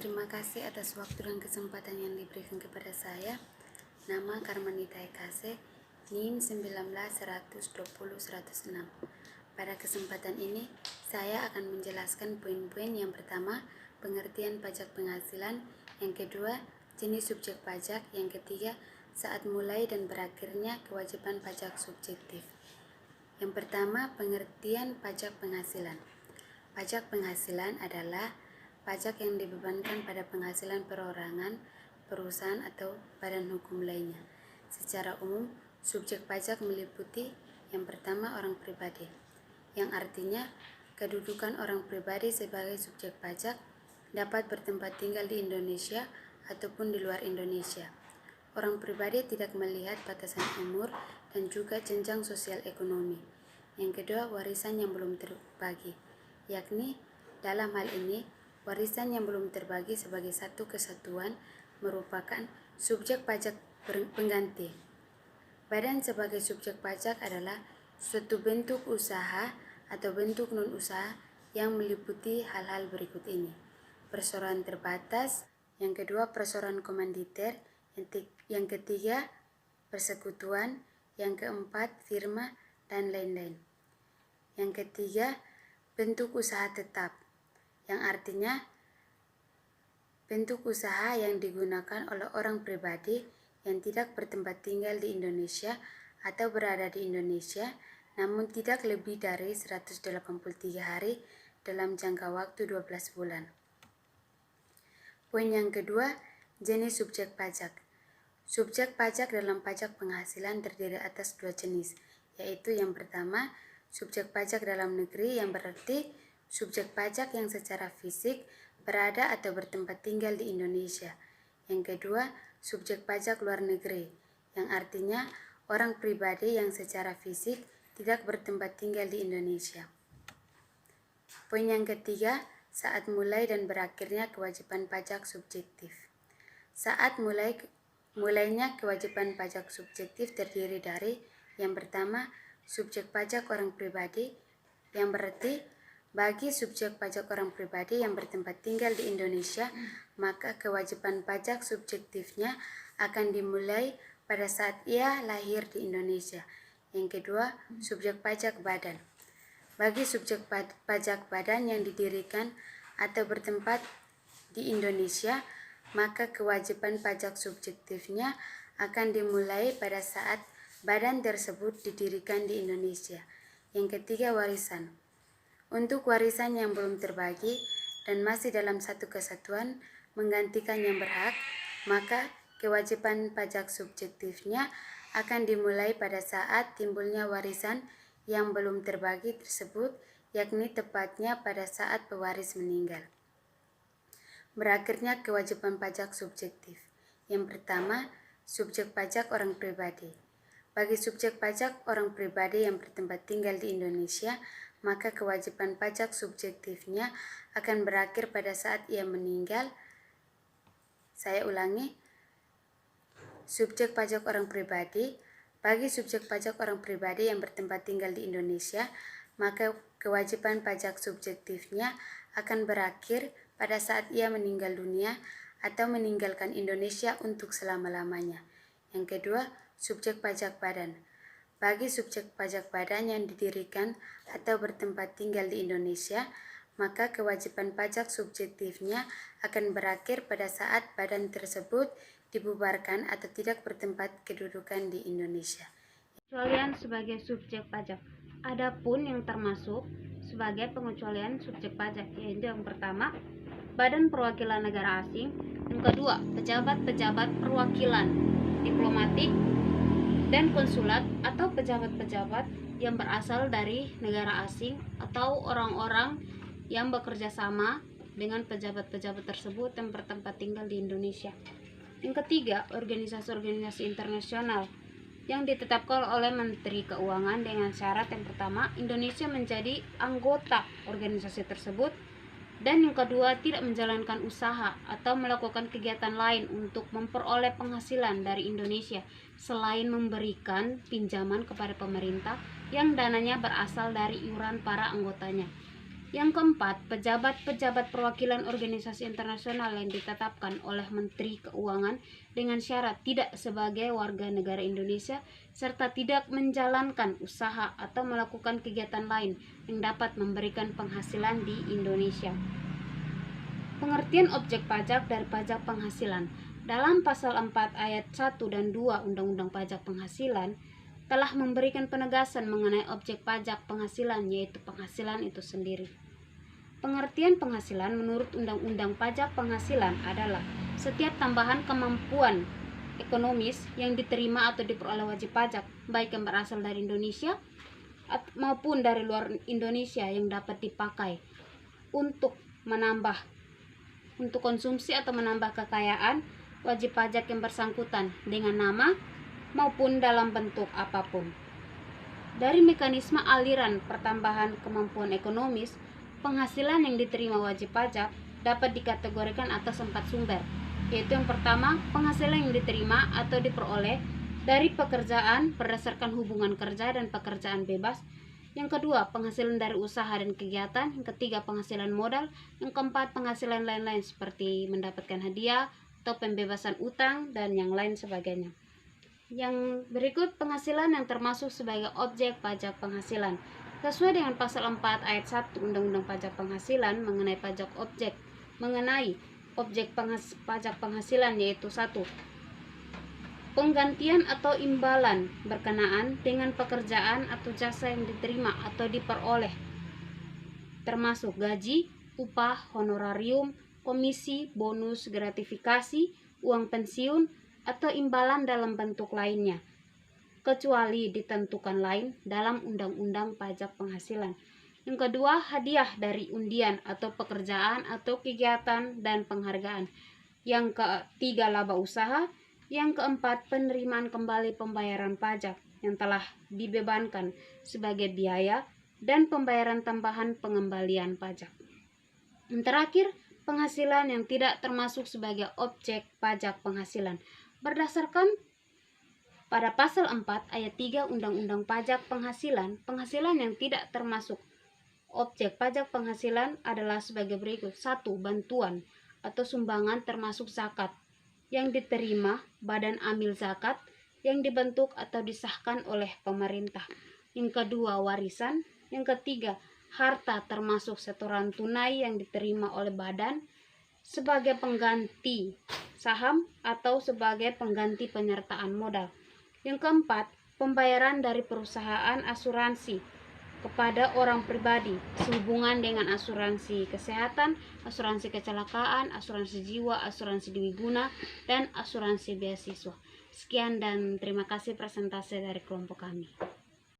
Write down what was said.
Terima kasih atas waktu dan kesempatan yang diberikan kepada saya. Nama Karmanita Ekase, NIM 19-120-106. Pada kesempatan ini, saya akan menjelaskan poin-poin. Yang pertama, pengertian pajak penghasilan. Yang kedua, jenis subjek pajak. Yang ketiga, saat mulai dan berakhirnya kewajiban pajak subjektif. Yang pertama, pengertian pajak penghasilan. Pajak penghasilan adalah pajak yang dibebankan pada penghasilan perorangan, perusahaan, atau badan hukum lainnya. Secara umum, subjek pajak meliputi yang pertama orang pribadi, yang artinya kedudukan orang pribadi sebagai subjek pajak dapat bertempat tinggal di Indonesia ataupun di luar Indonesia. Orang pribadi tidak melihat batasan umur dan juga jenjang sosial ekonomi. Yang kedua, warisan yang belum terbagi, yakni dalam hal ini warisan yang belum terbagi sebagai satu kesatuan merupakan subjek pajak pengganti. Badan sebagai subjek pajak adalah suatu bentuk usaha atau bentuk non-usaha yang meliputi hal-hal berikut ini. Perseroan terbatas, yang kedua perseroan komanditer, yang ketiga persekutuan, yang keempat firma, dan lain-lain. Yang ketiga, bentuk usaha tetap, yang artinya bentuk usaha yang digunakan oleh orang pribadi yang tidak bertempat tinggal di Indonesia atau berada di Indonesia, namun tidak lebih dari 183 hari dalam jangka waktu 12 bulan. Poin yang kedua, jenis subjek pajak. Subjek pajak dalam pajak penghasilan terdiri atas dua jenis, yaitu yang pertama, subjek pajak dalam negeri, yang berarti subjek pajak yang secara fisik berada atau bertempat tinggal di Indonesia. Yang kedua, subjek pajak luar negeri, yang artinya orang pribadi yang secara fisik tidak bertempat tinggal di Indonesia. Poin yang ketiga, saat mulai dan berakhirnya kewajiban pajak subjektif. Saat mulainya kewajiban pajak subjektif terdiri dari yang pertama, subjek pajak orang pribadi, yang berarti bagi subjek pajak orang pribadi yang bertempat tinggal di Indonesia, maka kewajiban pajak subjektifnya akan dimulai pada saat ia lahir di Indonesia. Yang kedua, subjek pajak badan. Bagi subjek pajak badan yang didirikan atau bertempat di Indonesia, maka kewajiban pajak subjektifnya akan dimulai pada saat badan tersebut didirikan di Indonesia. Yang ketiga, warisan. Untuk warisan yang belum terbagi dan masih dalam satu kesatuan menggantikan yang berhak, maka kewajiban pajak subjektifnya akan dimulai pada saat timbulnya warisan yang belum terbagi tersebut, yakni tepatnya pada saat pewaris meninggal. Berakhirnya kewajiban pajak subjektif. Yang pertama, subjek pajak orang pribadi. Bagi subjek pajak orang pribadi yang bertempat tinggal di Indonesia, maka kewajiban pajak subjektifnya akan berakhir pada saat ia meninggal. Saya ulangi, subjek pajak orang pribadi. Bagi subjek pajak orang pribadi yang bertempat tinggal di Indonesia, maka kewajiban pajak subjektifnya akan berakhir pada saat ia meninggal dunia atau meninggalkan Indonesia untuk selama-lamanya. Yang kedua, subjek pajak badan. Bagi subjek pajak badan yang didirikan atau bertempat tinggal di Indonesia, maka kewajiban pajak subjektifnya akan berakhir pada saat badan tersebut dibubarkan atau tidak bertempat kedudukan di Indonesia. Pengecualian sebagai subjek pajak. Adapun yang termasuk sebagai pengecualian subjek pajak, yaitu yang pertama, Badan Perwakilan Negara Asing. Yang kedua, pejabat-pejabat perwakilan diplomatik dan konsulat atau pejabat-pejabat yang berasal dari negara asing atau orang-orang yang bekerja sama dengan pejabat-pejabat tersebut yang bertempat tinggal di Indonesia. Yang ketiga, organisasi-organisasi internasional yang ditetapkan oleh Menteri Keuangan dengan syarat yang pertama, Indonesia menjadi anggota organisasi tersebut, dan yang kedua, tidak menjalankan usaha atau melakukan kegiatan lain untuk memperoleh penghasilan dari Indonesia selain memberikan pinjaman kepada pemerintah yang dananya berasal dari iuran para anggotanya. Yang keempat, pejabat-pejabat perwakilan organisasi internasional yang ditetapkan oleh Menteri Keuangan dengan syarat tidak sebagai warga negara Indonesia serta tidak menjalankan usaha atau melakukan kegiatan lain yang dapat memberikan penghasilan di Indonesia. Pengertian objek pajak dari pajak penghasilan. Dalam pasal 4 ayat 1 dan 2 Undang-Undang Pajak Penghasilan telah memberikan penegasan mengenai objek pajak penghasilan, yaitu penghasilan itu sendiri. Pengertian penghasilan menurut Undang-Undang Pajak Penghasilan adalah setiap tambahan kemampuan ekonomis yang diterima atau diperoleh wajib pajak, baik yang berasal dari Indonesia maupun dari luar Indonesia, yang dapat dipakai untuk konsumsi atau menambah kekayaan wajib pajak yang bersangkutan dengan nama maupun dalam bentuk apapun. Dari mekanisme aliran pertambahan kemampuan ekonomis, penghasilan yang diterima wajib pajak dapat dikategorikan atas 4 sumber, yaitu yang pertama, penghasilan yang diterima atau diperoleh dari pekerjaan berdasarkan hubungan kerja dan pekerjaan bebas. Yang kedua, penghasilan dari usaha dan kegiatan. Yang ketiga, penghasilan modal. Yang keempat, penghasilan lain-lain seperti mendapatkan hadiah atau pembebasan utang dan yang lain sebagainya. Yang berikut penghasilan yang termasuk sebagai objek pajak penghasilan. Sesuai dengan pasal 4 ayat 1 Undang-Undang Pajak Penghasilan mengenai objek pajak penghasilan, yaitu 1. Penggantian atau imbalan berkenaan dengan pekerjaan atau jasa yang diterima atau diperoleh, termasuk gaji, upah, honorarium, komisi, bonus, gratifikasi, uang pensiun, atau imbalan dalam bentuk lainnya, kecuali ditentukan lain dalam Undang-Undang Pajak Penghasilan. Yang kedua, hadiah dari undian atau pekerjaan atau kegiatan dan penghargaan. Yang ketiga, laba usaha. Yang keempat, penerimaan kembali pembayaran pajak yang telah dibebankan sebagai biaya dan pembayaran tambahan pengembalian pajak. Yang terakhir, penghasilan yang tidak termasuk sebagai objek pajak penghasilan. Berdasarkan pada pasal 4 ayat 3 Undang-Undang Pajak Penghasilan, penghasilan yang tidak termasuk objek pajak penghasilan adalah sebagai berikut. 1. Bantuan atau sumbangan termasuk zakat yang diterima badan amil zakat yang dibentuk atau disahkan oleh pemerintah. Yang kedua, warisan. Yang ketiga, harta termasuk setoran tunai yang diterima oleh badan sebagai pengganti saham atau sebagai pengganti penyertaan modal. Yang keempat, pembayaran dari perusahaan asuransi kepada orang pribadi sehubungan dengan asuransi kesehatan, asuransi kecelakaan, asuransi jiwa, asuransi dwiguna, dan asuransi beasiswa. Sekian dan terima kasih presentasi dari kelompok kami.